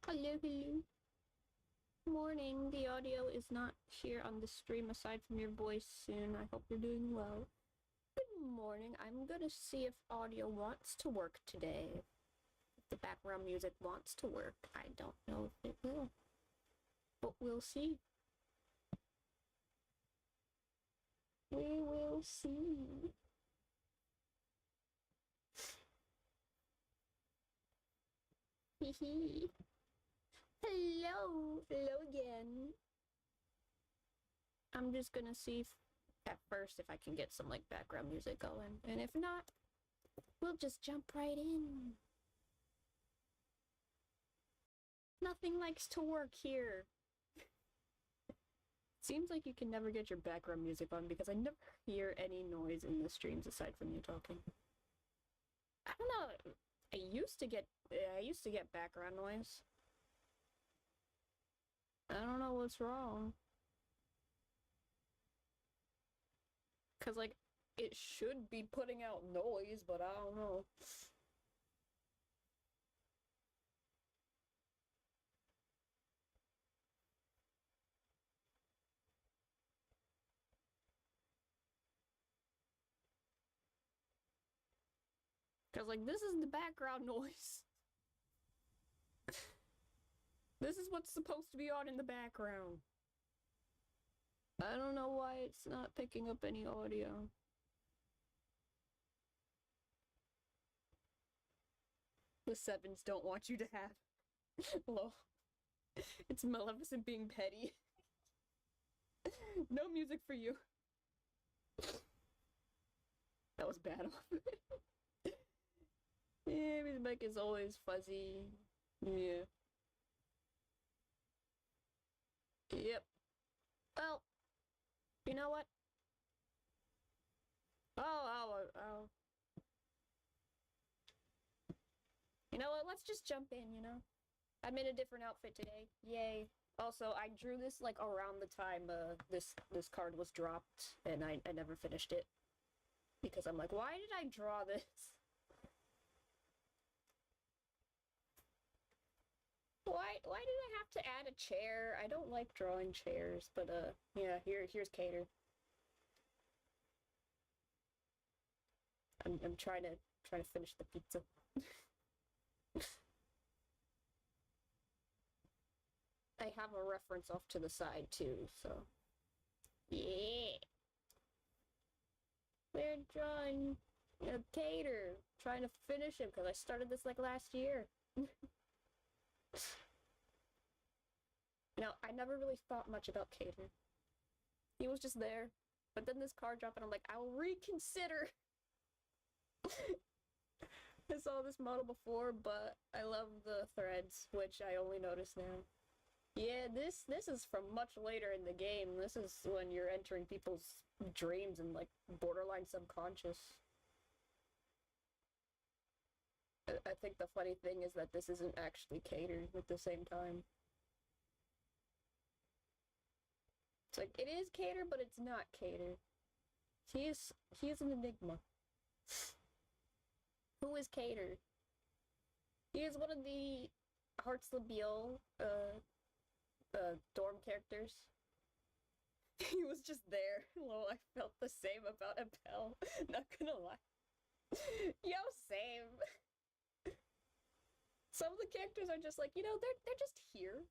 Hello, hello. Morning. The audio is not here on the stream aside from your voice soon. I hope you're doing well. Good morning. I'm gonna see if audio wants to work today. If the background music wants to work. I don't know if it will. But we'll see. We will see. Hee hee. Hello. Hello again. I'm just gonna see if, at first if I can get some like background music going. And if not, we'll just jump right in. Nothing likes to work here. Seems like you can never get your background music on because I never hear any noise in the streams aside from you talking. I don't know. I used to get background noise. I don't know what's wrong. Cause like it should be putting out noise, but I don't know. Cause like this is the background noise. This is what's supposed to be on in the background. I don't know why it's not picking up any audio. The sevens don't want you to have. Lol. It's Maleficent being petty. No music for you. That was bad. Yeah, his mic is always fuzzy. Yeah. Yep. Well, you know what? Oh. You know what? Let's just jump in, you know? I'm in a different outfit today. Yay. Also, I drew this like around the time this card was dropped, and I never finished it. Because I'm like, why did I draw this? Why did I have to add a chair? I don't like drawing chairs, but yeah, here's Cater. I'm trying to finish the pizza. I have a reference off to the side too, so yeah. We're drawing a Cater, trying to finish him because I started this like last year. Now, I never really thought much about Cater. He was just there. But then this card dropped and I'm like, I'll reconsider. I saw this model before, but I love the threads, which I only notice now. Yeah, this is from much later in the game. This is when you're entering people's dreams and like borderline subconscious. I think the funny thing is that this isn't actually catered at the same time. It's like, it is catered, but it's not catered. He is an enigma. Who is catered? He is one of the Hearts Labile, dorm characters. He was just there. Lol, I felt the same about Appel. Not gonna lie. Yo, same. Some of the characters are just like, you know, they're just here,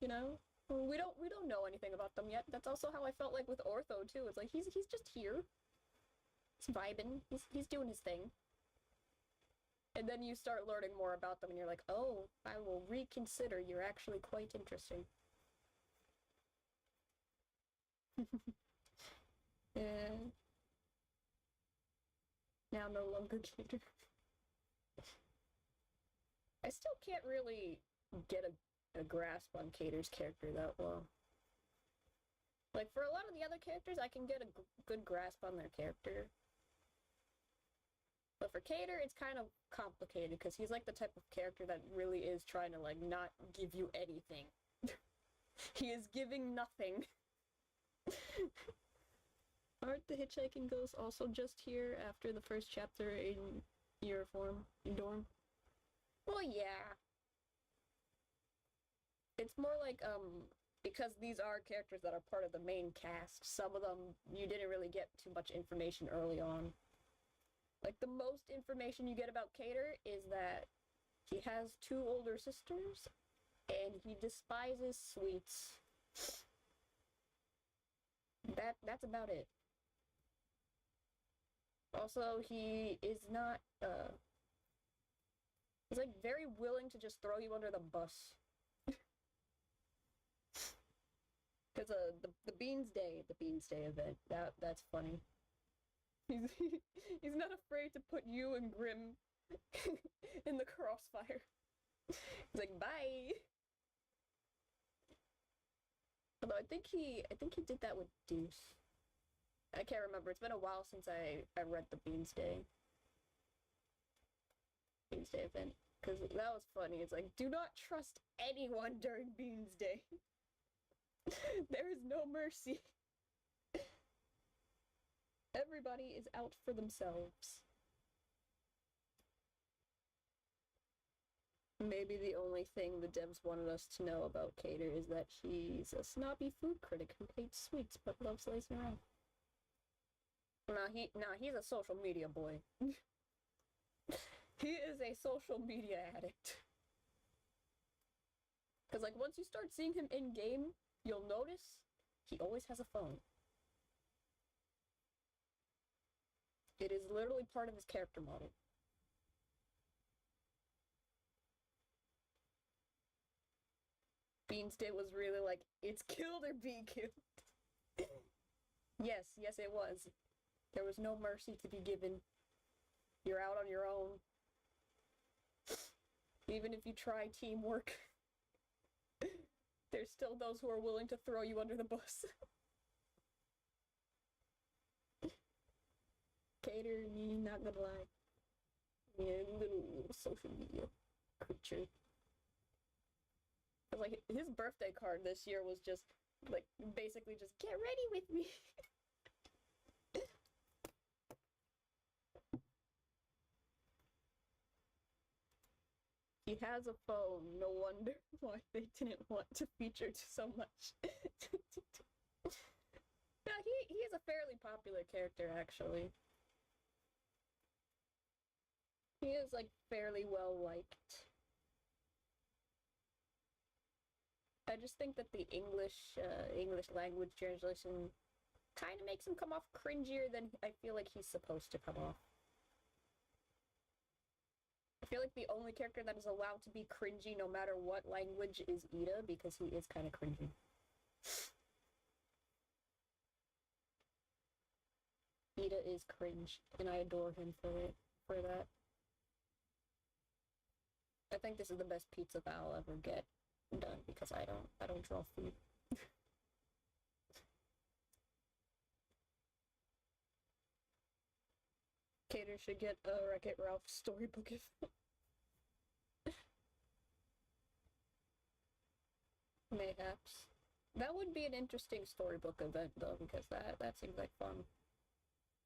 you know? We don't know anything about them yet. That's also how I felt like with Ortho too. It's like he's just here. He's vibing. He's doing his thing. And then you start learning more about them and you're like, "Oh, I will reconsider. You're actually quite interesting." Yeah. Now no longer cater. I still can't really get a grasp on Cater's character that well. Like, for a lot of the other characters, I can get a good grasp on their character. But for Cater, it's kind of complicated, because he's like the type of character that really is trying to, like, not give you anything. He is giving nothing. Aren't the hitchhiking ghosts also just here after the first chapter in your form, in dorm? Well, yeah. It's more like because these are characters that are part of the main cast, some of them you didn't really get too much information early on. Like the most information you get about Cater is that he has two older sisters and he despises sweets. That's about it. Also, he is not he's like very willing to just throw you under the bus. Cause the Beans Day event, that's funny. He's he's not afraid to put you and Grim in the crossfire. He's like, bye. Although I think he did that with Deuce. I can't remember. It's been a while since I read the Beans Day event. Because that was funny. It's like, do not trust anyone during Beans Day. There is no mercy. Everybody is out for themselves. Maybe the only thing the devs wanted us to know about Cater is that he's a snobby food critic who hates sweets but loves lazing around. He's a social media boy. He is a social media addict. Because, like, once you start seeing him in-game, you'll notice he always has a phone. It is literally part of his character model. Beans Day was really like, it's killed or be killed. Yes, it was. There was no mercy to be given. You're out on your own. Even if you try teamwork, there's still those who are willing to throw you under the bus. Cater, not gonna lie. Yeah, little social media creature. Like, his birthday card this year was just, like, basically just, get ready with me. He has a phone. No wonder why they didn't want to feature so much. Yeah, he is a fairly popular character, actually. He is, like, fairly well liked. I just think that the English language translation kind of makes him come off cringier than I feel like he's supposed to come off. I feel like the only character that is allowed to be cringy no matter what language is Ida, because he is kind of cringy. Ida is cringe, and I adore him for that. I think this is the best pizza that I'll ever get done because I don't draw food. Cater should get a Wreck-It Ralph storybook event. Mayhaps. That would be an interesting storybook event though, because that seems like fun.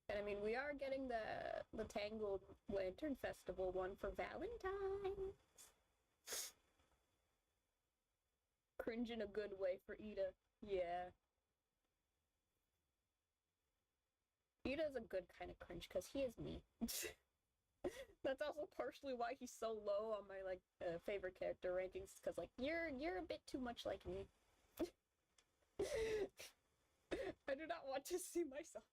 And I mean, we are getting the Tangled Lantern Festival one for Valentine's. Cringe in a good way for Ida. Yeah. Ida's a good kind of cringe, because he is me. That's also partially why he's so low on my, like, favorite character rankings, because, like, you're a bit too much like me. I do not want to see myself.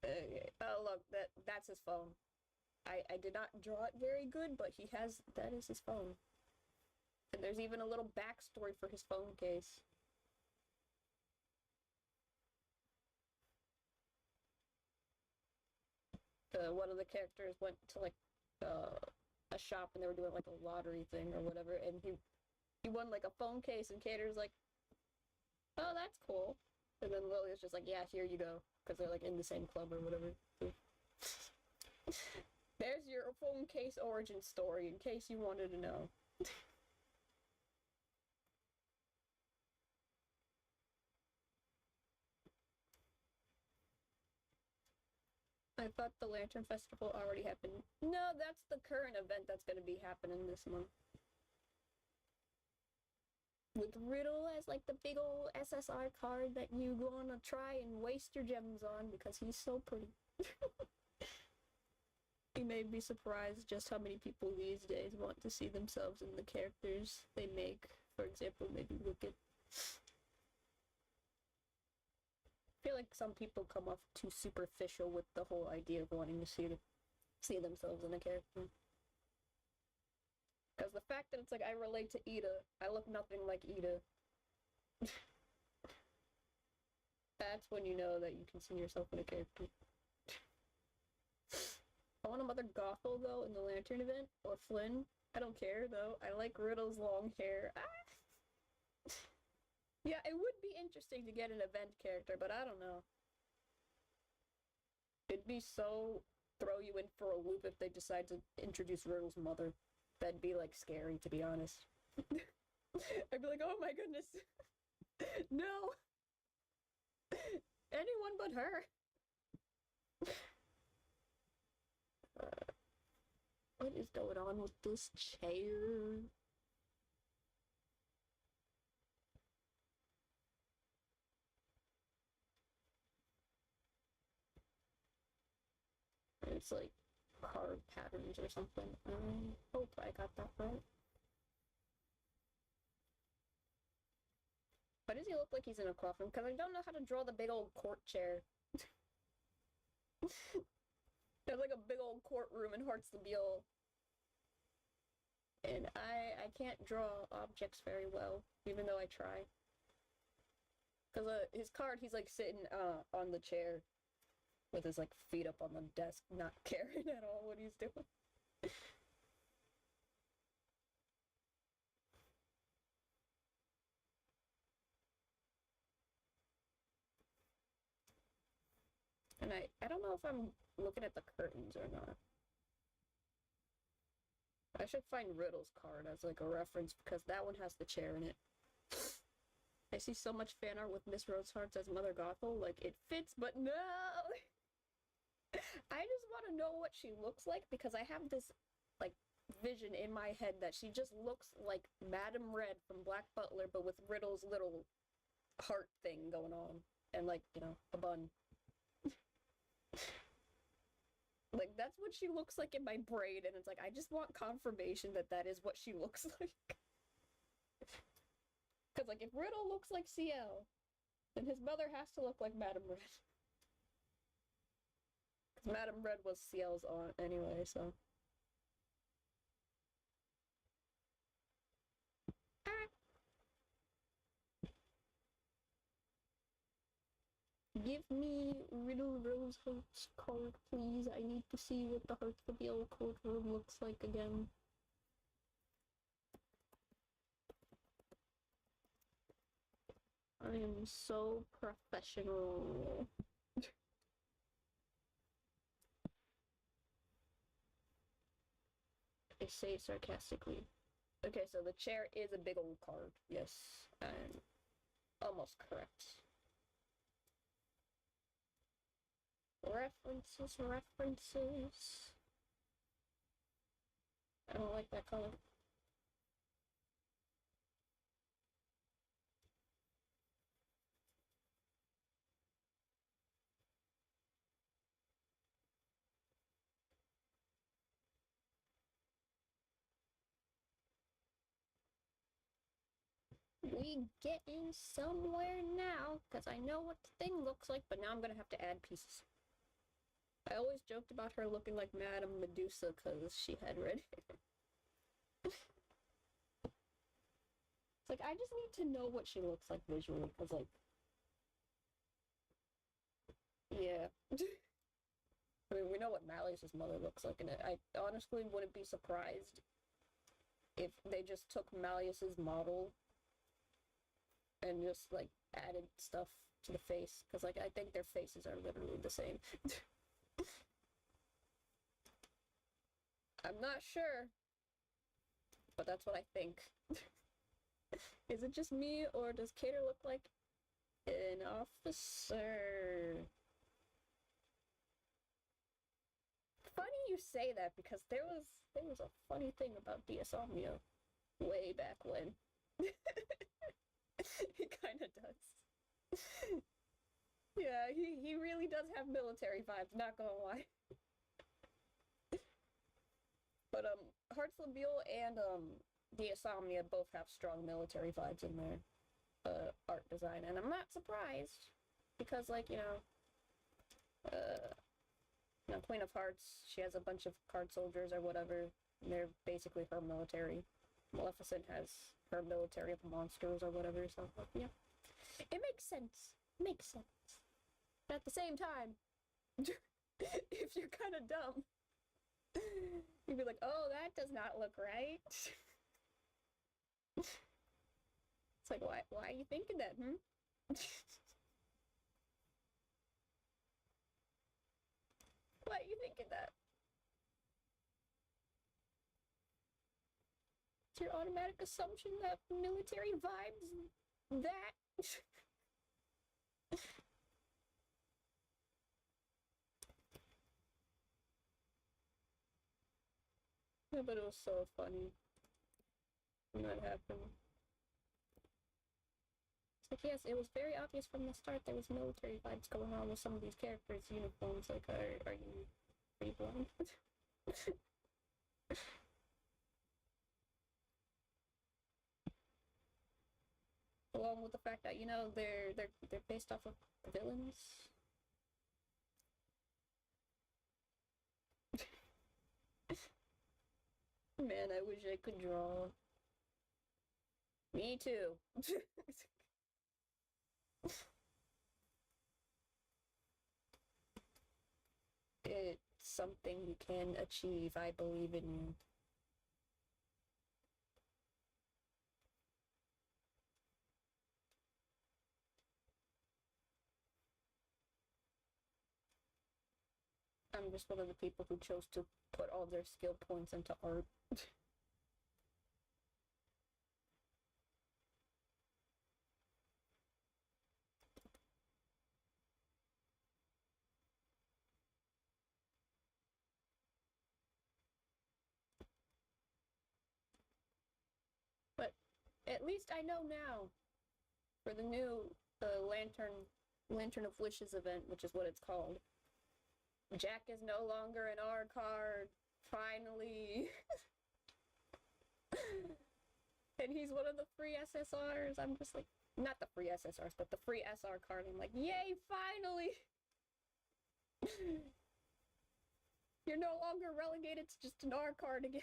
Okay. Oh, look, that's his phone. I did not draw it very good, but that is his phone. And there's even a little backstory for his phone case. One of the characters went to, like, a shop and they were doing, like, a lottery thing or whatever, and he won, like, a phone case, and Cater's like, oh, that's cool. And then Lilia's just like, yeah, here you go, because they're, like, in the same club or whatever. There's your phone case origin story, in case you wanted to know. I thought the Lantern Festival already happened. No, that's the current event that's gonna be happening this month. With Riddle as like the big old SSR card that you wanna try and waste your gems on because he's so pretty. You may be surprised just how many people these days want to see themselves in the characters they make. For example, maybe Wicked. I feel like some people come off too superficial with the whole idea of wanting to see themselves in a character. Because the fact that it's like I relate to Ida, I look nothing like Ida. That's when you know that you can see yourself in a character. I want a Mother Gothel though in the Lantern event, or Flynn. I don't care though. I like Riddle's long hair. Ah! Yeah, it would be interesting to get an event character, but I don't know. It'd be so throw you in for a loop if they decide to introduce Riddle's mother. That'd be like scary, to be honest. I'd be like, oh my goodness. No. Anyone but her. What is going on with this chair? It's like card patterns or something. I hope I got that right. Why does he look like he's in a coffin? Because I don't know how to draw the big old court chair. There's like a big old courtroom in Hearts-the-Beale. And I can't draw objects very well, even though I try. Because his card, he's like sitting on the chair with his like feet up on the desk, not caring at all what he's doing. And I don't know if I'm looking at the curtains or not. I should find Riddle's card as like a reference because that one has the chair in it. I see so much fan art with Miss Roseheart as Mother Gothel, like it fits, but no! I just want to know what she looks like because I have this like vision in my head that she just looks like Madame Red from Black Butler, but with Riddle's little heart thing going on, and like, you know, a bun. Like, that's what she looks like in my brain, and it's like, I just want confirmation that that is what she looks like. Because, like, if Riddle looks like CL, then his mother has to look like Madame Red. Because Madame Red was CL's aunt anyway, so. Give me Riddle Roseheart's card, please. I need to see what the Hearts-the-Beale courtroom looks like again. I am so professional. I say sarcastically. Okay, so the chair is a big old card. Yes, I'm almost correct. References. I don't like that color. We getting somewhere now, because I know what the thing looks like, but now I'm gonna have to add pieces. I always joked about her looking like Madame Medusa because she had red hair. It's like, I just need to know what she looks like visually, because, like, yeah. I mean, we know what Malleus's mother looks like, and I honestly wouldn't be surprised if they just took Malleus's model and just, like, added stuff to the face, because, like, I think their faces are literally the same. I'm not sure, but that's what I think. Is it just me, or does Cater look like an officer? you say that because there was a funny thing about Diasomnia way back when. He kind of does. Yeah, he really does have military vibes, not gonna lie. But Hearts Labile and Diasomnia both have strong military vibes in their art design, and I'm not surprised because, like, Queen of Hearts, she has a bunch of card soldiers or whatever, and they're basically her military. Maleficent has her military of monsters or whatever, so yeah. It makes sense. Makes sense. But at the same time, if you're kind of dumb, you'd be like, oh, that does not look right. It's like, why are you thinking that, Why are you thinking that? It's your automatic assumption that military vibes that. Yeah, but it was so funny when that happened. It's like, yes, it was very obvious from the start there was military vibes going on with some of these characters' uniforms. Like, are you blind? Along with the fact that, they're based off of villains. Man, I wish I could draw. Me too. It's something you can achieve. I believe in you. I'm just one of the people who chose to put all their skill points into art. But at least I know now for the new Lantern of Wishes event, which is what it's called. Jack is no longer an R card. Finally. And he's one of the free SSRs. I'm just like, not the free SSRs, but the free SR card. I'm like, yay, finally! You're no longer relegated to just an R card again.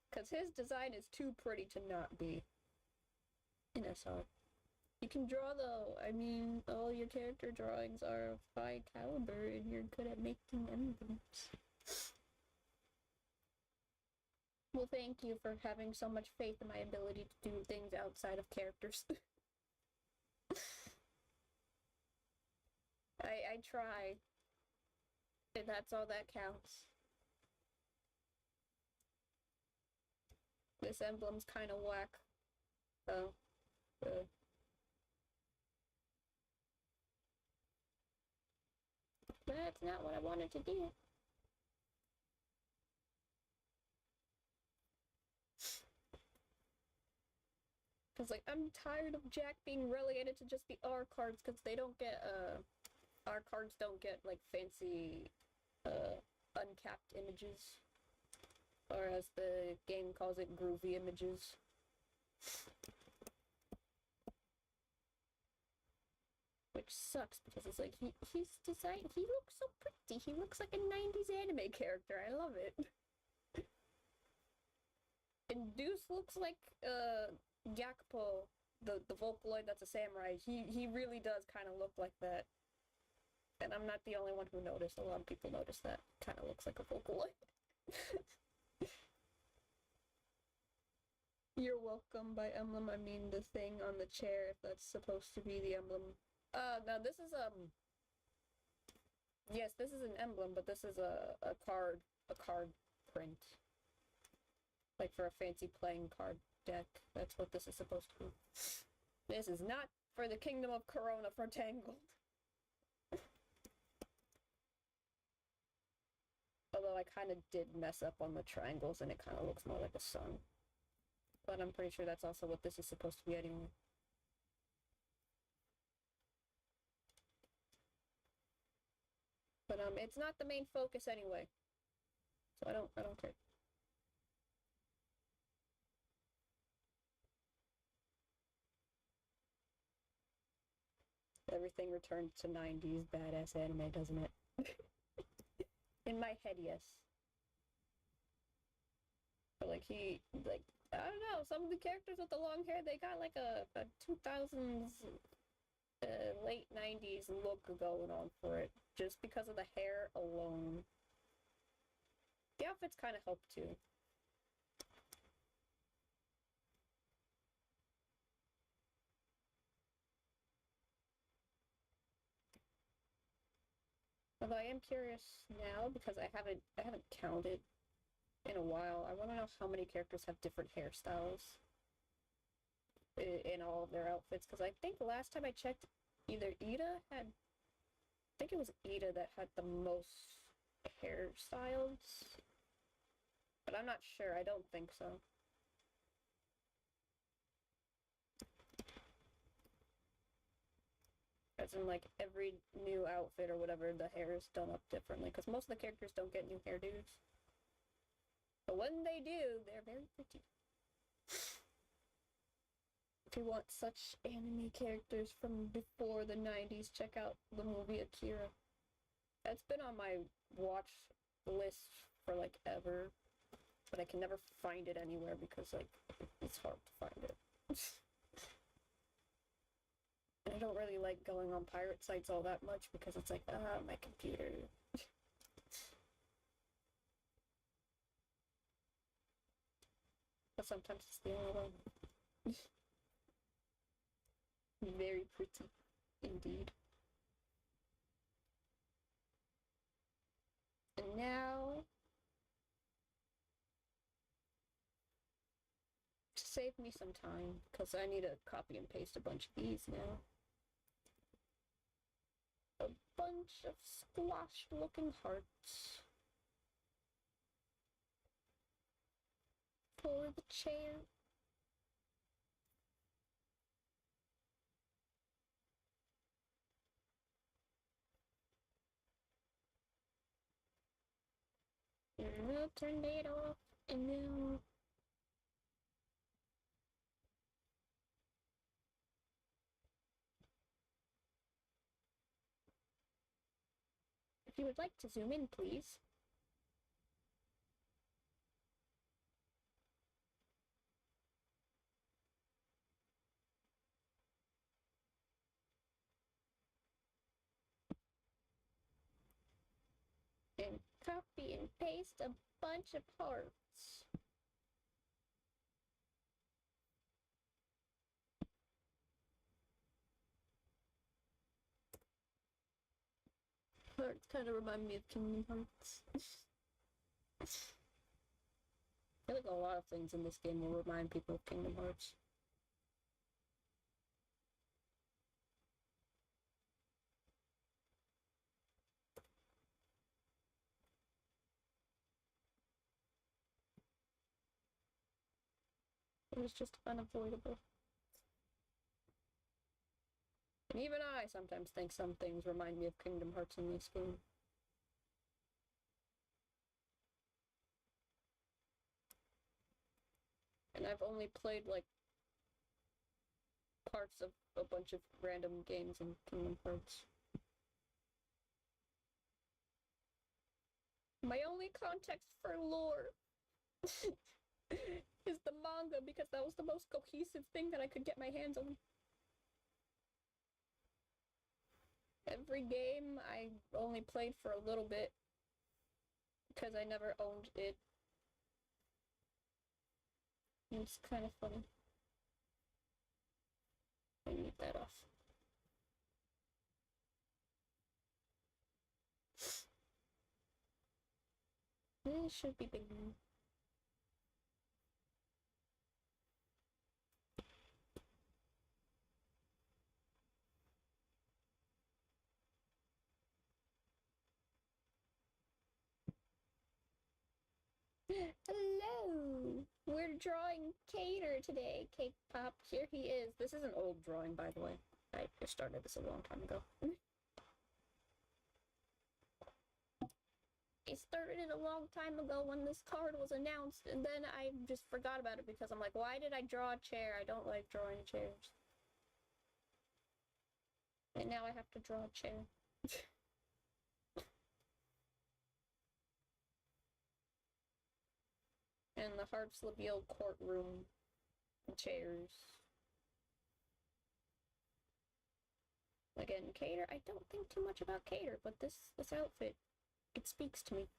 Because his design is too pretty to not be an SR. You can draw, though. I mean, all your character drawings are of high caliber, and you're good at making emblems. Well, thank you for having so much faith in my ability to do things outside of characters. I try. And that's all that counts. This emblem's kind of whack. Oh. That's not what I wanted to do. Because, like, I'm tired of Jack being relegated to just the R cards, because they don't get, R cards don't get, like, fancy, uncapped images. Or as the game calls it, groovy images. Which sucks, because it's like, he's designed, he looks so pretty, he looks like a 90s anime character, I love it. And Deuce looks like, Gyakpo, the Vocaloid that's a samurai. He really does kind of look like that. And I'm not the only one who noticed, a lot of people noticed that. Kind of looks like a Vocaloid. You're welcome by emblem, I mean the thing on the chair, if that's supposed to be the emblem. No, this is, yes, this is an emblem, but this is a card print. Like for a fancy playing card deck. That's what this is supposed to be. This is not for the Kingdom of Corona for Tangled. I kind of did mess up on the triangles and it kind of looks more like a sun. But I'm pretty sure that's also what this is supposed to be anyway. But it's not the main focus anyway. So I don't care. Everything returns to 90s badass anime, doesn't it? In my head, yes. But like I don't know, some of the characters with the long hair, they got like a 2000s, late 90s look going on for it, just because of the hair alone. The outfits kind of help too. Although I am curious now because I haven't counted in a while. I want to know how many characters have different hairstyles in all of their outfits, because I think the last time I checked, either Ida had, I think it was Ida that had the most hairstyles, but I'm not sure. I don't think so. As in, like, every new outfit or whatever, the hair is done up differently, because most of the characters don't get new hairdos. But when they do, they're very pretty. If you want such anime characters from before the 90s, check out the movie Akira. That's been on my watch list for, like, ever. But I can never find it anywhere because, like, it's hard to find it. I don't really like going on pirate sites all that much because it's like, my computer. But sometimes it's the only one. Very pretty, indeed. And now, to save me some time, because I need to copy and paste a bunch of these now. A bunch of squashed looking hearts. For the chair. And we'll turn it off, and now... If you would like to zoom in, please. And copy and paste a bunch of parts. Hearts kind of remind me of Kingdom Hearts. I feel like a lot of things in this game will remind people of Kingdom Hearts. It was just unavoidable. And even I sometimes think some things remind me of Kingdom Hearts in this game. And I've only played, like, parts of a bunch of random games in Kingdom Hearts. My only context for lore is the manga, because that was the most cohesive thing that I could get my hands on. Every game I only played for a little bit because I never owned it. It's kind of funny. I need that off. This should be big. Hello! We're drawing Cater today. Cake Pop, here he is. This is an old drawing, by the way. I started this a long time ago. I started it a long time ago when this card was announced, and then I just forgot about it because I'm like, why did I draw a chair? I don't like drawing chairs. And now I have to draw a chair. And the Harpslabio courtroom chairs. Again, Cater, I don't think too much about Cater, but this outfit, it speaks to me.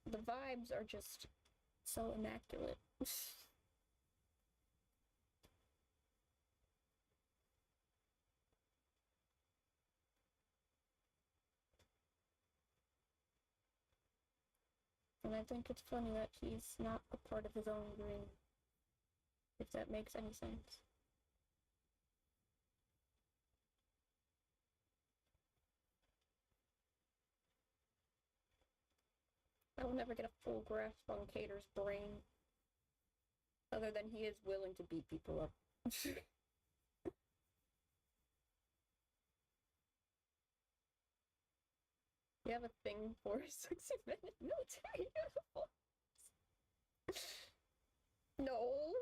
The vibes are just so immaculate. And I think it's funny that he's not a part of his own dream. If that makes any sense. I will never get a full grasp on Cater's brain. Other than he is willing to beat people up. You have a thing for sexy men in military uniforms? No.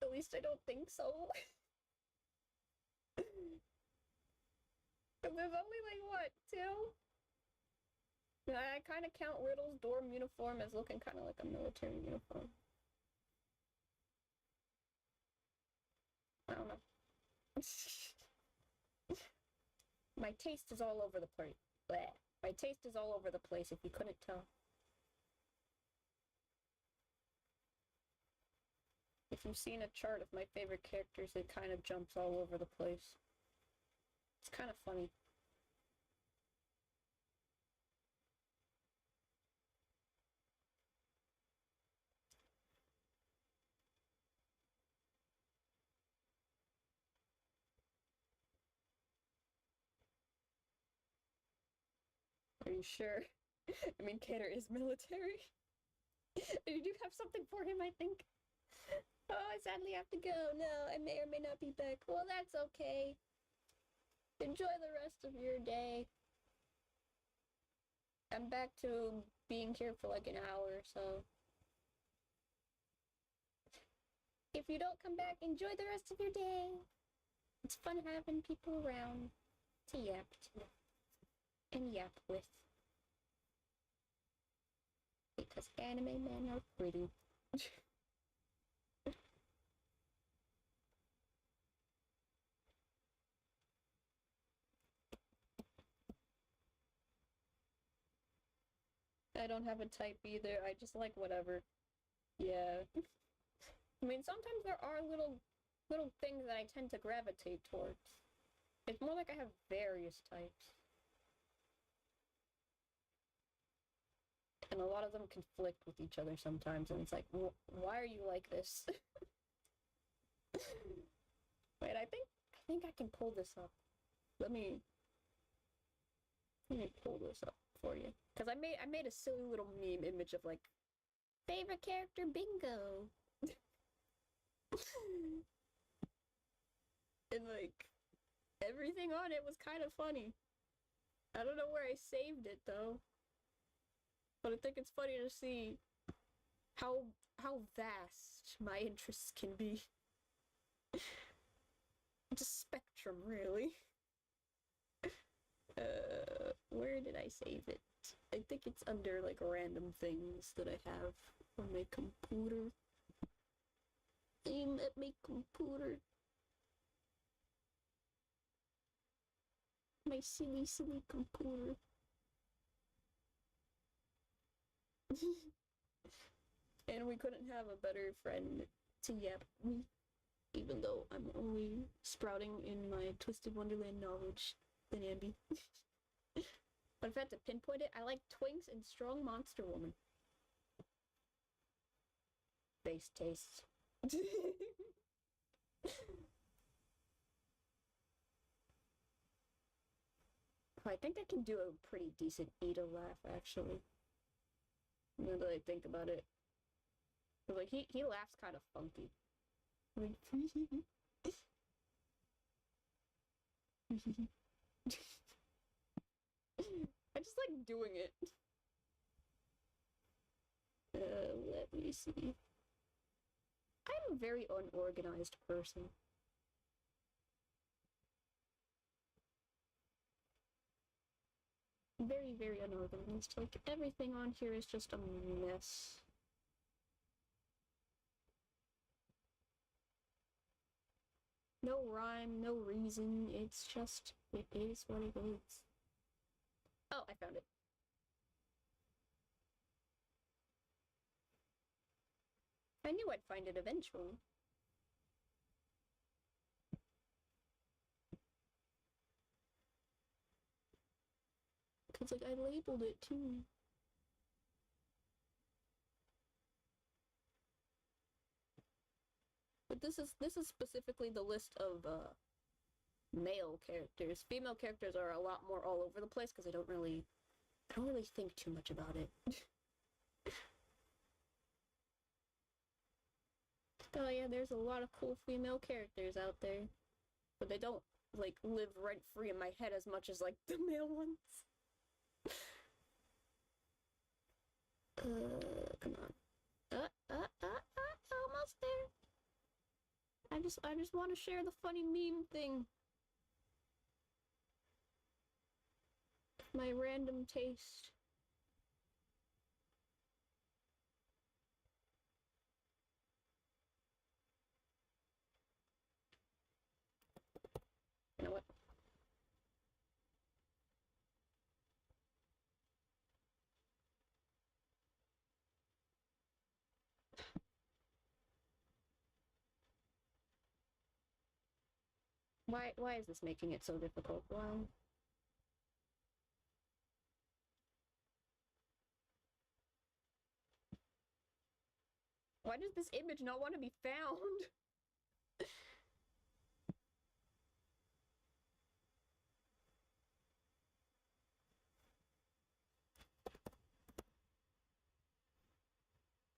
At least I don't think so. There's only like, what, 2? I kind of count Riddle's dorm uniform as looking kind of like a military uniform. I don't know. My taste is all over the place. Bleh. My taste is all over the place, if you couldn't tell. If you've seen a chart of my favorite characters, it kind of jumps all over the place. It's kind of funny. Are you sure? I mean, Cater is military. You do have something for him, I think. Oh, I sadly have to go. No, I may or may not be back. Well, that's okay. Enjoy the rest of your day. I'm back to being here for like an hour, so. If you don't come back, enjoy the rest of your day. It's fun having people around to yap to and yap with. Because anime men are pretty. I don't have a type either. I just like whatever. Yeah. I mean, sometimes there are little things that I tend to gravitate towards. It's more like I have various types. And a lot of them conflict with each other sometimes, and it's like, why are you like this? Wait, I think I can pull this up. Let me pull this up for you. Because I made a silly little meme image of like, favorite character bingo. And like, everything on it was kind of funny. I don't know where I saved it though. But I think it's funny to see how vast my interests can be. It's a spectrum, really. Where did I save it? I think it's under like random things that I have on my computer. Aim at my computer. My silly computer. And we couldn't have a better friend to yap me, even though I'm only sprouting in my Twisted Wonderland knowledge than Ambi. But if I had to pinpoint it, I like Twinks and Strong Monster Woman. Base taste. I think I can do a pretty decent Ida laugh, actually. Now that I think about it. Like, he laughs kind of funky. Like, I just like doing it. Let me see. I'm a very unorganized person. Very, very unorganized. Like, everything on here is just a mess. No rhyme, no reason. It's just, it is what it is. Oh, I found it. I knew I'd find it eventually. Because, like, I labeled it too. But this is specifically the list of male characters. Female characters are a lot more all over the place because I don't really think too much about it. Oh yeah, there's a lot of cool female characters out there, but they don't like live rent free in my head as much as like the male ones. Come on. Almost there. I just want to share the funny meme thing. My random taste. You know what? Why is this making it so difficult? Wow. Why does this image not want to be found?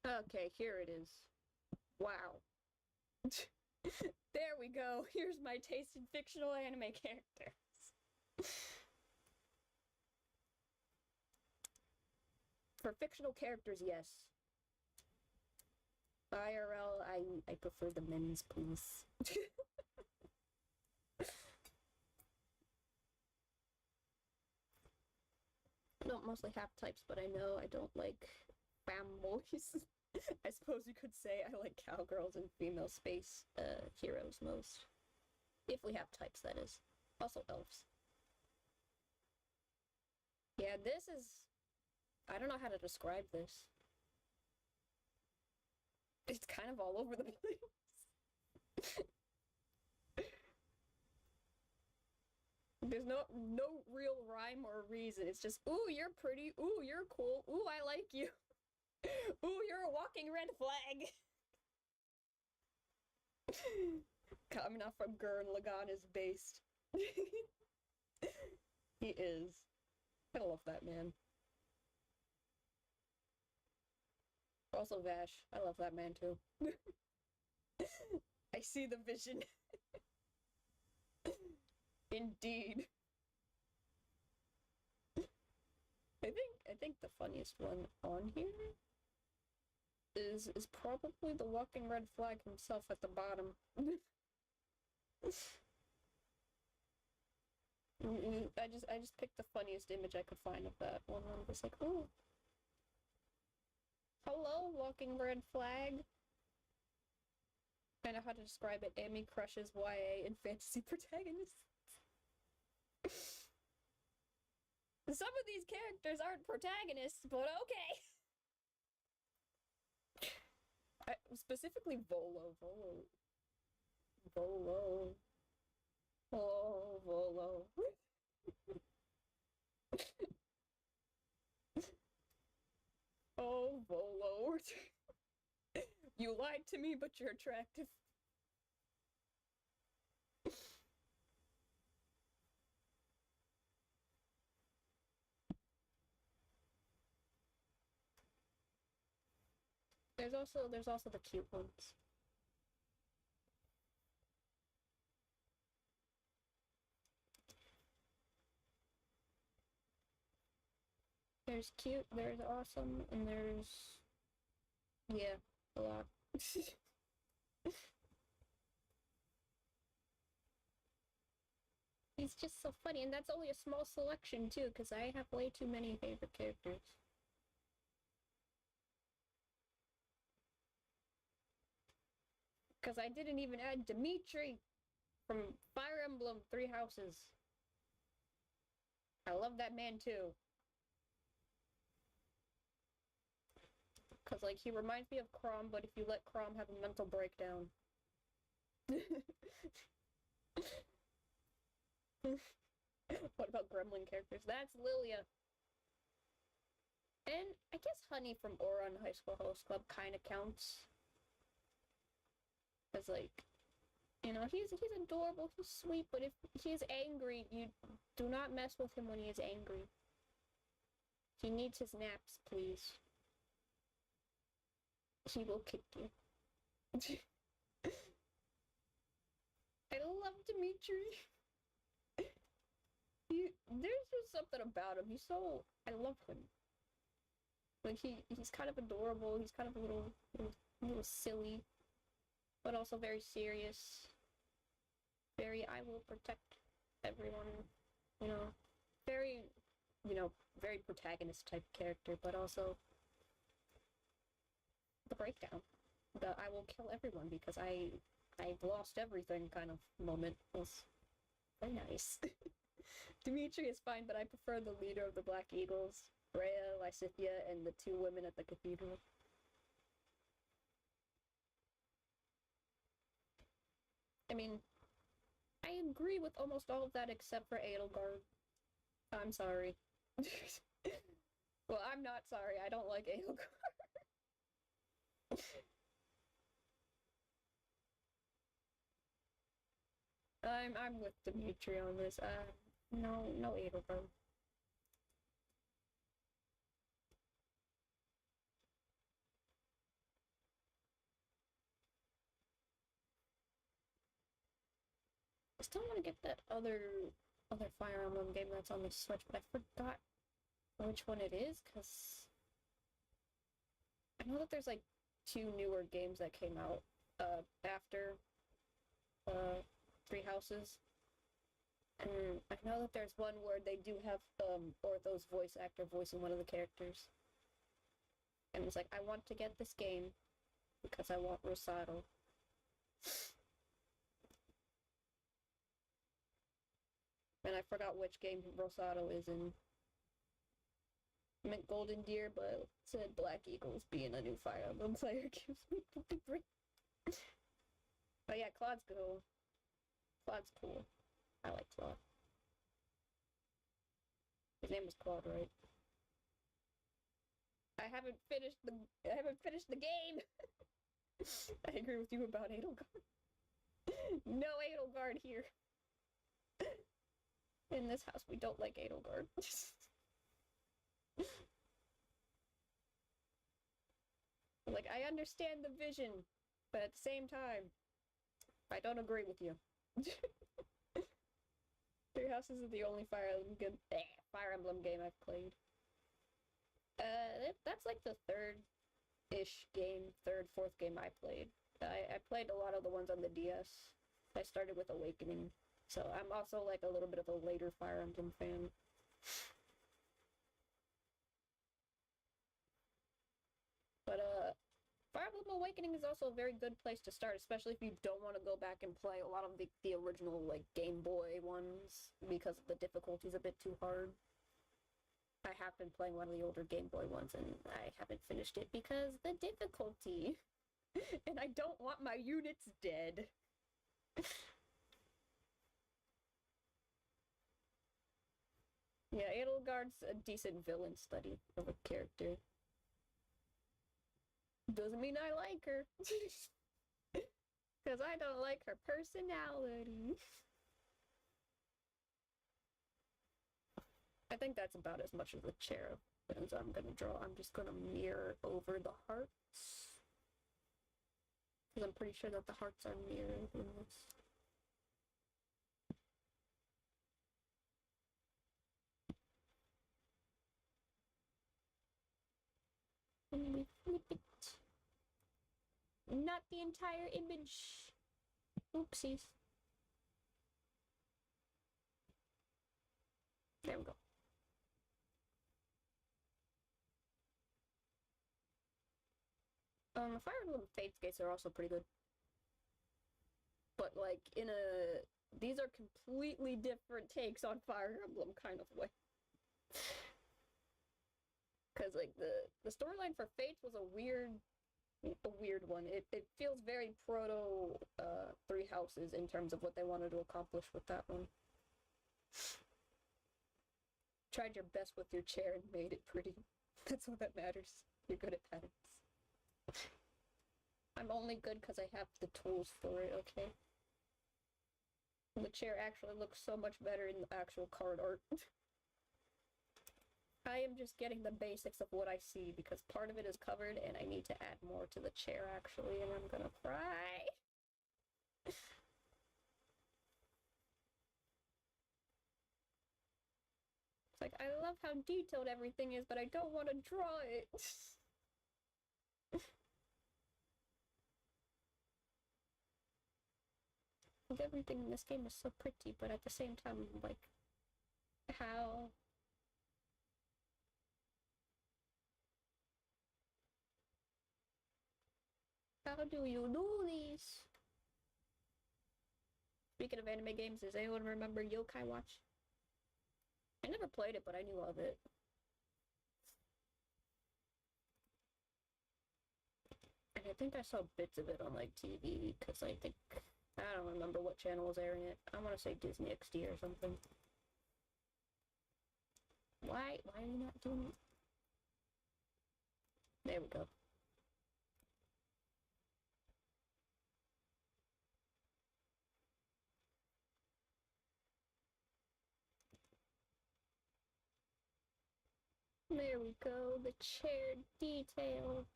Okay, here it is. Wow. There we go. Here's my taste in fictional anime characters. For fictional characters, yes. IRL, I prefer the men's, please. I don't mostly have types, but I know I don't like fanboys. I suppose you could say I like cowgirls and female space heroes most. If we have types, that is. Also elves. Yeah, this is... I don't know how to describe this. It's kind of all over the place. There's no real rhyme or reason. It's just, ooh, you're pretty. Ooh, you're cool. Ooh, I like you. Ooh, you're a walking red flag. Coming off from Gurren Lagann is based. He is. I love that man. Also Vash. I love that man too. I see the vision. Indeed. I think the funniest one on here is probably the walking red flag himself at the bottom. I just picked the funniest image I could find of that one. I'm just like, oh. Hello, walking red flag. I know how to describe it. Amy crushes YA and fantasy protagonists. Some of these characters aren't protagonists, but okay. Specifically Volo. Oh, Volo. Oh, Volo. You lied to me, but you're attractive. There's also the cute ones. There's cute, there's awesome, and there's yeah, a lot. He's just so funny, and that's only a small selection too, because I have way too many favorite characters. Because I didn't even add Dimitri from Fire Emblem Three Houses. I love that man too. Because, like, he reminds me of Chrom, but if you let Chrom have a mental breakdown. What about gremlin characters? That's Lilia. And I guess Honey from Ouran High School Host Club kind of counts. Because, like, you know, he's adorable, he's sweet, but if he's angry, you do not mess with him when he is angry. He needs his naps, please. He will kick you. I love Dimitri. There's just something about him. I love him. Like, he's kind of adorable. He's kind of a little silly, but also very serious. Very, I will protect everyone. You know, very, very protagonist type character, but also the breakdown. The I will kill everyone because I've lost everything kind of moment was very nice. Dimitri is fine, but I prefer the leader of the Black Eagles, Rhea, Lysithea, and the two women at the cathedral. I mean, I agree with almost all of that except for Edelgard. I'm sorry. Well, I'm not sorry. I don't like Edelgard. I'm with Dimitri on this. No Edelgard. I still want to get that other Fire Emblem game that's on the Switch, but I forgot which one it is, because I know that there's like two newer games that came out after Three Houses. And I know that there's one where they do have Ortho's voice actor voicing one of the characters. And it's like, I want to get this game because I want Rosado. And I forgot which game Rosado is in. I meant Golden Deer, but said Black Eagles being a new Fire Emblem player gives me the break. But yeah, Claude's cool. Claude's cool. I like Claude. His name was Claude, right? I haven't finished the game. I agree with you about Edelgard. No Edelgard here. In this house, we don't like Edelgard. Like, I understand the vision, but at the same time, I don't agree with you. Three Houses is the only Fire Emblem game I've played. That's like the fourth game I played. I played a lot of the ones on the DS. I started with Awakening, so I'm also like a little bit of a later Fire Emblem fan. But Fire Emblem Awakening is also a very good place to start, especially if you don't want to go back and play a lot of the original like Game Boy ones because the difficulty's a bit too hard. I have been playing one of the older Game Boy ones and I haven't finished it because the difficulty. And I don't want my units dead. Yeah, Edelgard's a decent villain study of a character. Doesn't mean I like her. Because I don't like her personality. I think that's about as much of the cherub as I'm gonna draw. I'm just gonna mirror over the hearts. Because I'm pretty sure that the hearts are mirrored in this. And we flip it. Not the entire image. Oopsies. There we go. Fire Emblem Fates gates are also pretty good. But like these are completely different takes on Fire Emblem kind of way. Cause like the storyline for Fates was a weird one. It feels very proto Three Houses in terms of what they wanted to accomplish with that one. Tried your best with your chair and made it pretty. That's all that matters. You're good at patterns. I'm only good because I have the tools for it, okay? The chair actually looks so much better in the actual card art. I am just getting the basics of what I see because part of it is covered and I need to add more to the chair actually, and I'm gonna cry. It's like, I love how detailed everything is, but I don't want to draw it. Like, everything in this game is so pretty, but at the same time, like, how? How do you do this? Speaking of anime games, does anyone remember Yokai Watch? I never played it, but I knew of it. And I think I saw bits of it on, like, TV, because I don't remember what channel was airing it. I want to say Disney XD or something. Why are you not doing it? There we go. There we go, the chair details.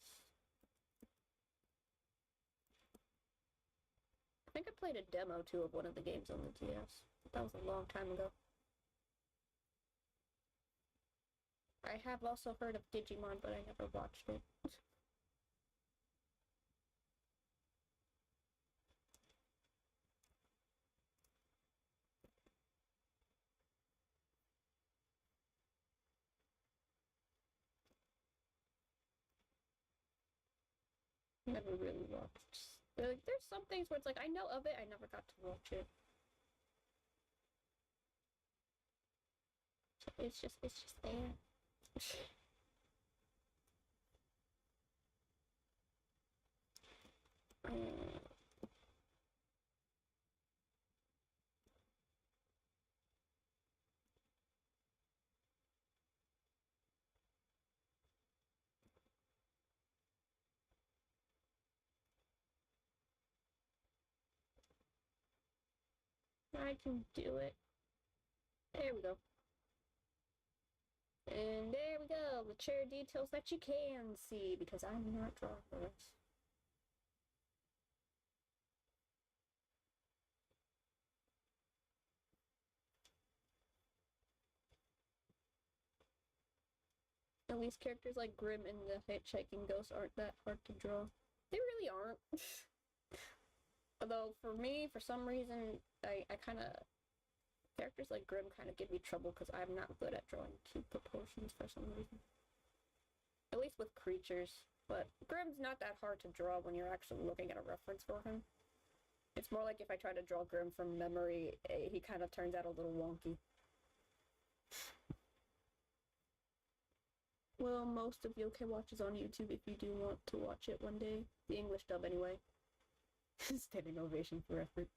I think I played a demo too of one of the games on the DS. That was a long time ago. I have also heard of Digimon, but I never watched it. Never really watched. Like, there's some things where it's like, I know of it, I never got to watch it. It's just there. I can do it. There we go. And there we go, the chair details that you can see, because I'm not drawing this. At least characters like Grimm and the Hitchhiking Ghost aren't that hard to draw. They really aren't. Although, for me, for some reason, I kind of... Characters like Grimm kind of give me trouble because I'm not good at drawing cute proportions for some reason. At least with creatures. But Grimm's not that hard to draw when you're actually looking at a reference for him. It's more like if I try to draw Grimm from memory, he kind of turns out a little wonky. Well, most of Yokai Watch is on YouTube if you do want to watch it one day. The English dub, anyway. Standing ovation for effort.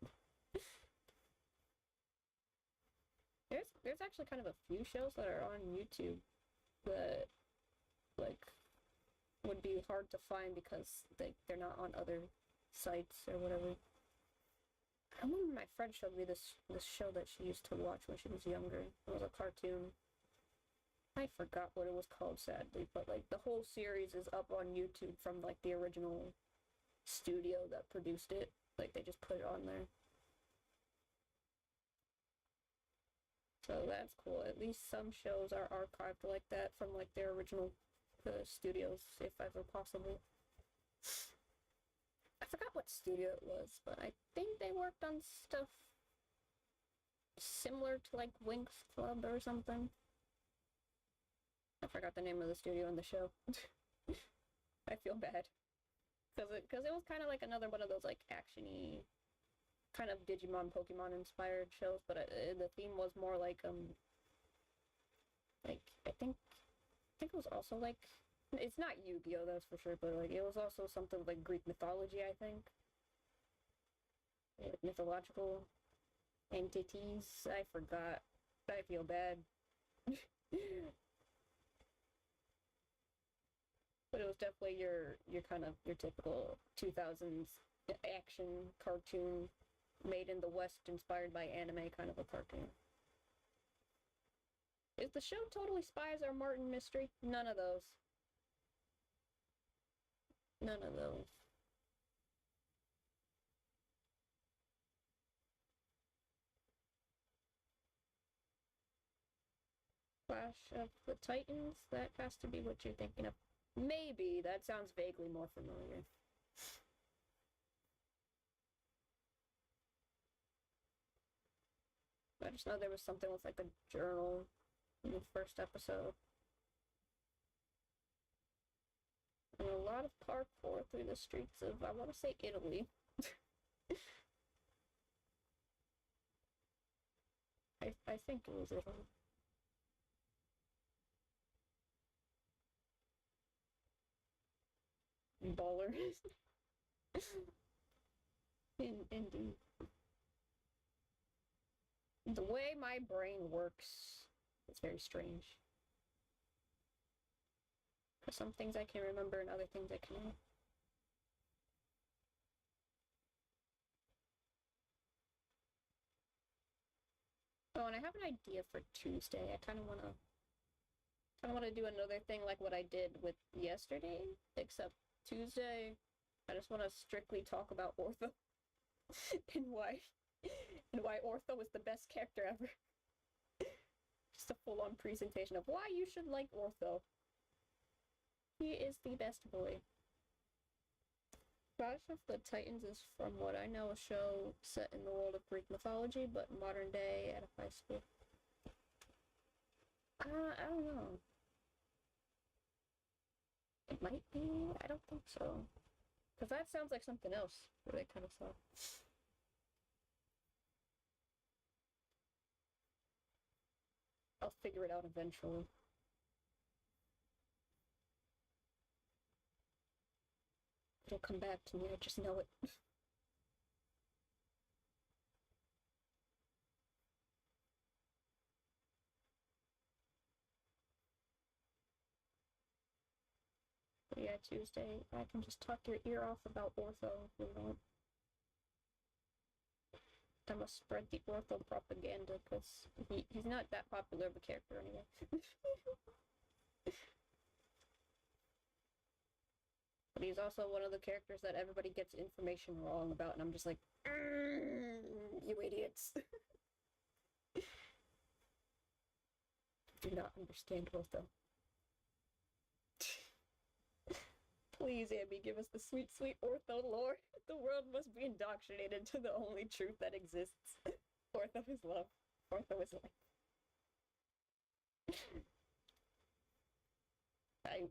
There's actually kind of a few shows that are on YouTube that, like, would be hard to find because they're not on other sites or whatever. I remember my friend showed me this show that she used to watch when she was younger. It was a cartoon. I forgot what it was called, sadly, but, like, the whole series is up on YouTube from, like, the original studio that produced it. Like, they just put it on there. So that's cool. At least some shows are archived like that from, like, their original studios, if ever possible. I forgot what studio it was, but I think they worked on stuff similar to, like, Winx Club or something. I forgot the name of the studio in the show. I feel bad. Because it was kind of like another one of those, like, action-y, kind of Digimon, Pokemon-inspired shows, but the theme was more like, I think it was also, like, it's not Yu-Gi-Oh, that's for sure, but, like, it was also something like Greek mythology, I think. Like, mythological entities. I forgot. I feel bad. But it was definitely your kind of your typical 2000s action cartoon made in the West, inspired by anime kind of a cartoon. Is the show Totally Spies or Martin Mystery? None of those. None of those. Clash of the Titans? That has to be what you're thinking of. Maybe. That sounds vaguely more familiar. I just know there was something with, like, a journal in the first episode. And a lot of parkour through the streets of, I want to say, Italy. I think it was Italy. Baller. Indeed. The way my brain works is very strange. Because some things I can remember and other things I can't. Oh, and I have an idea for Tuesday. I kind of want to do another thing like what I did with yesterday, except Tuesday, I just want to strictly talk about Ortho and why Ortho is the best character ever. Just a full-on presentation of why you should like Ortho. He is the best boy. Clash of the Titans is, from what I know, a show set in the world of Greek mythology, but modern day at a high school. I don't know. It might be. I don't think so. Because that sounds like something else that I kind of saw. I'll figure it out eventually. It'll come back to me, I just know it. But yeah, Tuesday, I can just talk your ear off about Ortho if you want. I must spread the Ortho propaganda, because he's not that popular of a character anyway. But he's also one of the characters that everybody gets information wrong about, and I'm just like, you idiots. Do not understand Ortho. Please, Abby, give us the sweet, sweet Ortho lore. The world must be indoctrinated to the only truth that exists. Ortho is love. Ortho is life.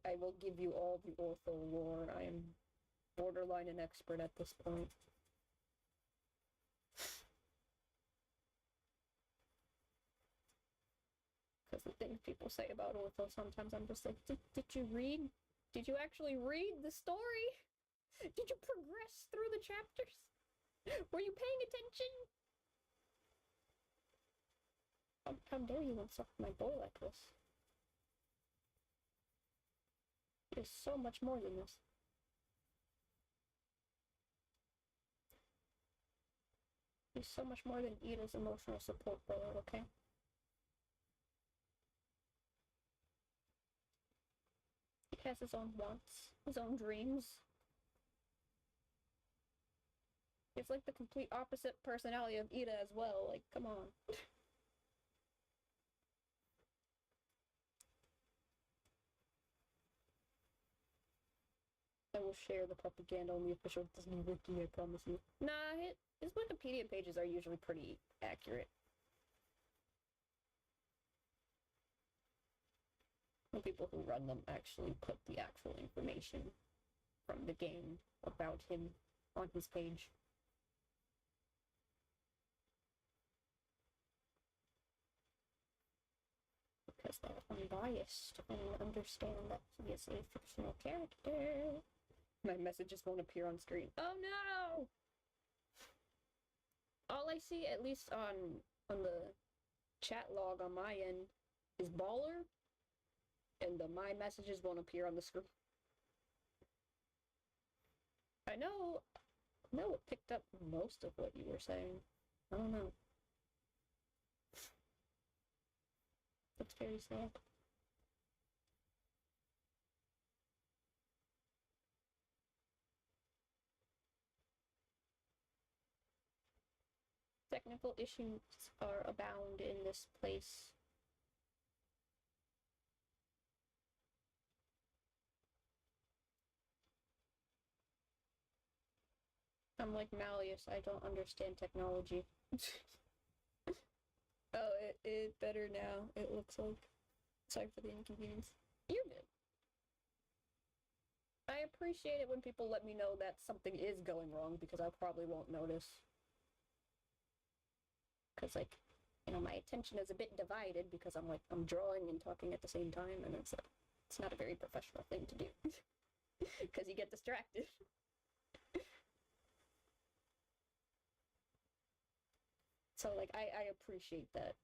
I will give you all the Ortho lore. I am borderline an expert at this point. Because the things people say about Ortho, sometimes I'm just like, did you read? Did you actually read the story? Did you progress through the chapters? Were you paying attention? How dare you insult my boy like this? There's so much more than this. He's so much more than Ida's emotional support brother, okay? He has his own wants, his own dreams. It's like the complete opposite personality of Ida as well. Like, come on. I will share the propaganda on the official Disney wiki, I promise you. Nah, his Wikipedia pages are usually pretty accurate. The people who run them actually put the actual information from the game about him on his page. Because they're unbiased and understand that he is a fictional character. My messages won't appear on screen. Oh no! All I see, at least on the chat log on my end, is Baller, and my messages won't appear on the screen. I know it picked up most of what you were saying. I don't know. That's very sad. Technical issues are abound in this place. I'm like Malleus, I don't understand technology. Oh, it better now, it looks like. Sorry for the inconvenience. You're good. I appreciate it when people let me know that something is going wrong, because I probably won't notice. Because, like, you know, my attention is a bit divided because I'm drawing and talking at the same time, and it's not a very professional thing to do. Because you get distracted. So, like, I appreciate that.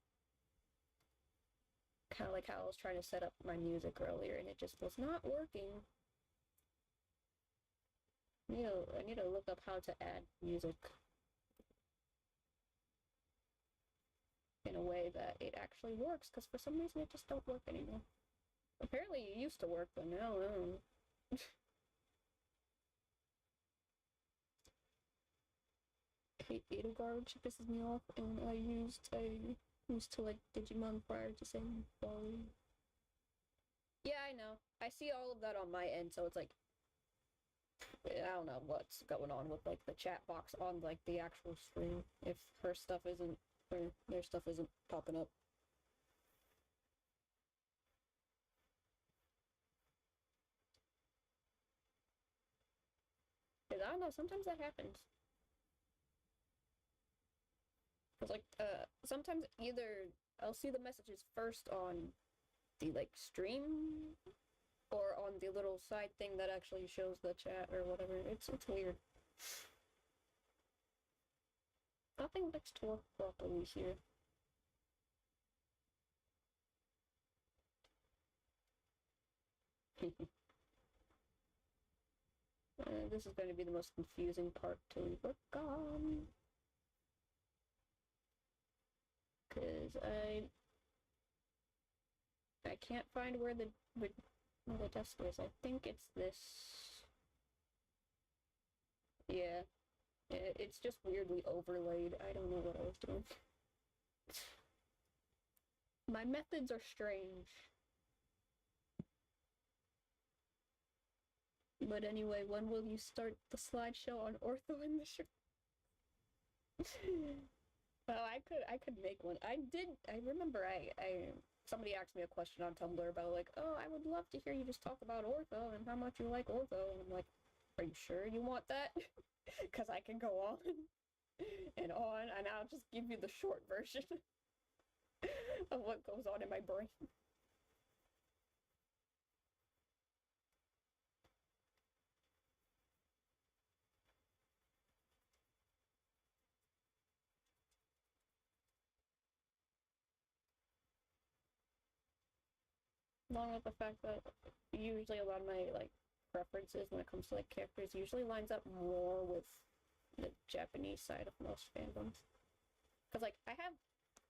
Kind of like how I was trying to set up my music earlier, and it just was not working. I need to look up how to add music in a way that it actually works, because for some reason it just don't work anymore. Apparently it used to work, but now I don't know. I hate Edelgard, she pisses me off, and I used to like Digimon prior to saying Wally. Yeah, I know. I see all of that on my end, so it's like, I don't know what's going on with like the chat box on like the actual screen if her stuff isn't, or their stuff isn't popping up. Cause I don't know, sometimes that happens. Cause like, sometimes either I'll see the messages first on the like stream or on the little side thing that actually shows the chat or whatever. It's weird. Nothing likes to work properly here. This is going to be the most confusing part to work on. Cause I can't find where the desk is. I think it's this. Yeah. It's just weirdly overlaid. I don't know what I was doing. My methods are strange. But anyway, when will you start the slideshow on Ortho in the shirt? Oh, I could make one. I remember somebody asked me a question on Tumblr about like, oh, I would love to hear you just talk about Ortho and how much you like Ortho. And I'm like, are you sure you want that? Because I can go on and on, and I'll just give you the short version of what goes on in my brain. Along with the fact that usually a lot of my like preferences when it comes to like characters usually lines up more with the Japanese side of most fandoms. Because like I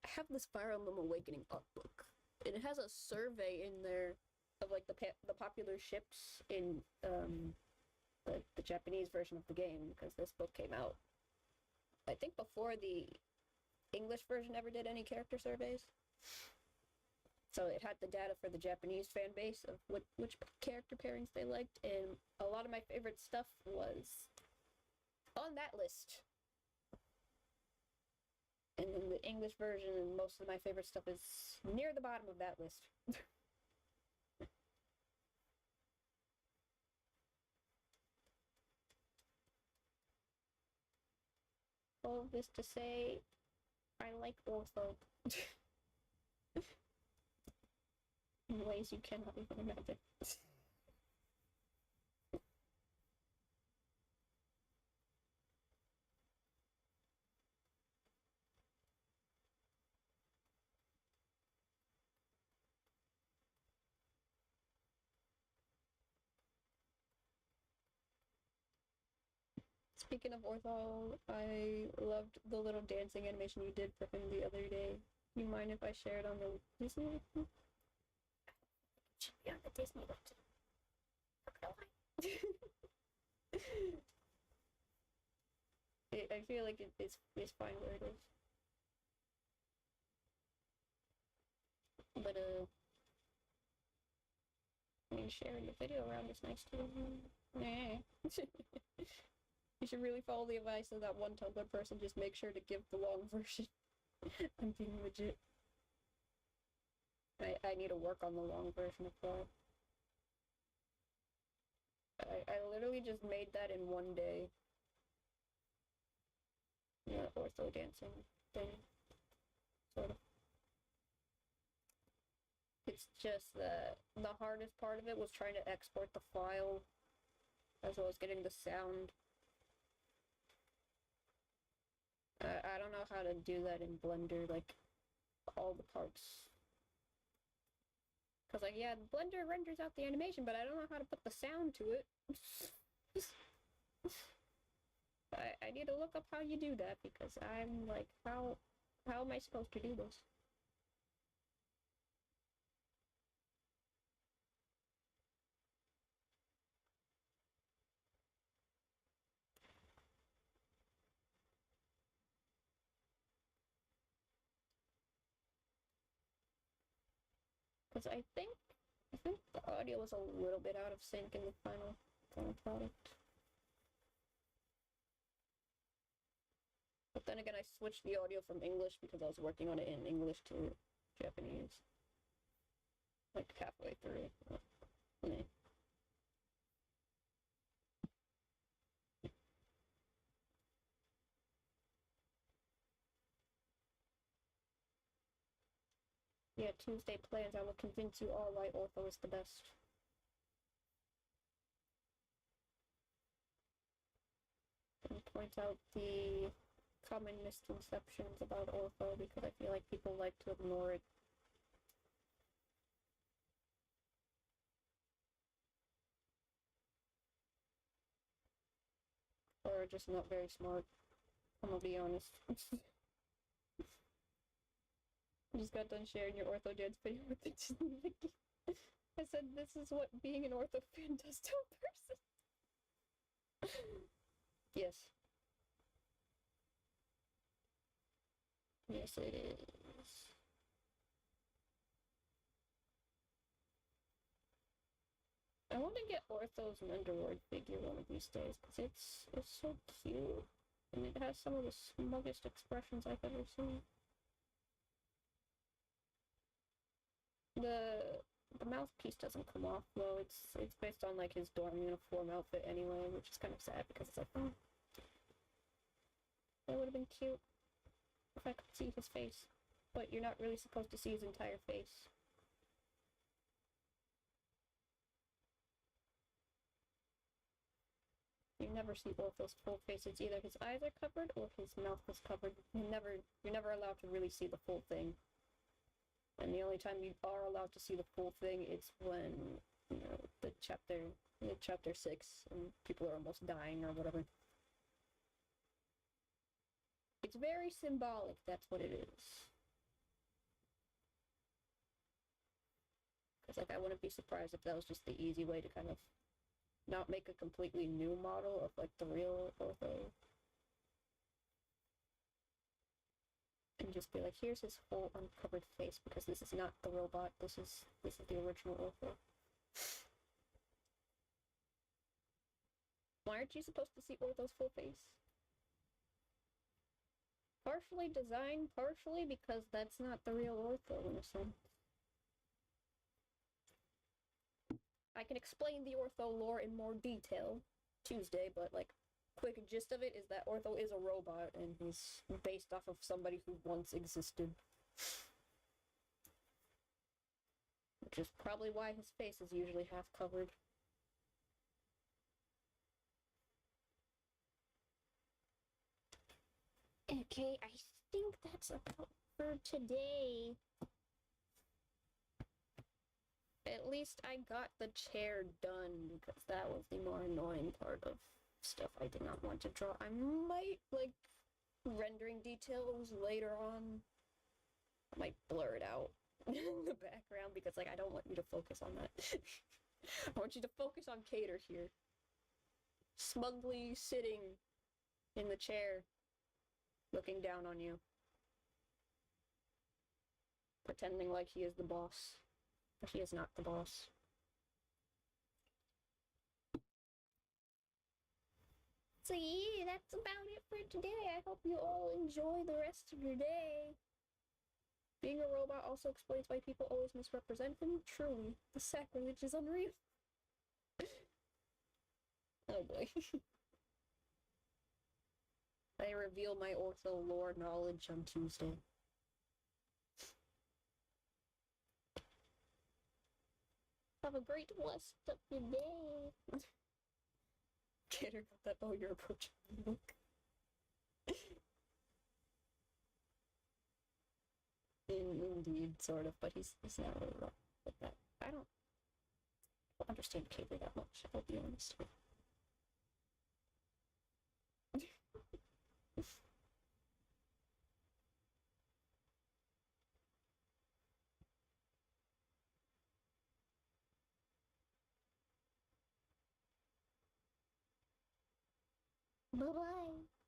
have this Fire Emblem Awakening art book, and it has a survey in there of like the popular ships in the Japanese version of the game, because this book came out I think before the English version ever did any character surveys. So it had the data for the Japanese fan base of which character pairings they liked, and a lot of my favorite stuff was on that list. And then the English version, and most of my favorite stuff is near the bottom of that list. All this to say, I like ortho. In ways you cannot even imagine. Speaking of ortho, I loved the little dancing animation you did for him the other day. You mind if I share it on the Disney with you? It should be on the Disney with you. I feel like it's fine where it is. But I mean, sharing the video around is nice too. You should really follow the advice of that one Tumblr person. Just make sure to give the long version. I'm being legit. I need to work on the long version of that. I literally just made that in one day. Yeah, ortho dancing thing. Sort of. It's just that the hardest part of it was trying to export the file, as well as getting the sound. I don't know how to do that in Blender, like, all the parts. Cause like, yeah, Blender renders out the animation, but I don't know how to put the sound to it. I need to look up how you do that, because I'm like, how am I supposed to do this? Because I think the audio was a little bit out of sync in the final product. But then again, I switched the audio from English because I was working on it in English to Japanese. Like halfway through. Yeah. Yeah, Tuesday plans. I will convince you all why ortho is the best. And point out the common misconceptions about ortho, because I feel like people like to ignore it. Or just not very smart. I'm gonna be honest. I just got done sharing your ortho dance video with the Disney Mickey. I said this is what being an ortho fan does to a person. Yes. Yes, it is. I want to get Ortho's Mendoroid figure one of these days, because it's so cute. And it has some of the smuggest expressions I've ever seen. The mouthpiece doesn't come off though. It's based on like his dorm uniform outfit anyway, which is kind of sad because it's like, oh, that would have been cute if I could see his face. But you're not really supposed to see his entire face. You never see both those full faces. Either his eyes are covered or his mouth is covered. You're never allowed to really see the full thing. And the only time you are allowed to see the full thing is when, you know, chapter 6, and people are almost dying or whatever. It's very symbolic, that's what it is. Because, like, I wouldn't be surprised if that was just the easy way to kind of not make a completely new model of, like, the real Ortho. and just be like, here's his whole uncovered face, because this is not the robot, this is the original Ortho. Why aren't you supposed to see Ortho's full face? Partially designed, partially because that's not the real Ortho in a sense. I can explain the Ortho lore in more detail Tuesday, but like, quick gist of it is that Ortho is a robot and he's based off of somebody who once existed. Which is probably why his face is usually half covered. Okay, I think that's about for today. At least I got the chair done, because that was the more annoying part of stuff I did not want to draw. I might, like, rendering details later on. I might blur it out in the background, because, like, I don't want you to focus on that. I want you to focus on Cater here. Smugly sitting in the chair, looking down on you. Pretending like he is the boss. But he is not the boss. So yeah, that's about it for today. I hope you all enjoy the rest of your day. Being a robot also explains why people always misrepresent him. Truly, the sacrilege is unreal. Oh boy. I reveal my Ortho lore knowledge on Tuesday. Have a great blessed of your day. Gator got that. Oh, you're approaching the book. Indeed, sort of, but he's not really wrong with that. I don't understand Gator that much, I'll be honest. Bye-bye.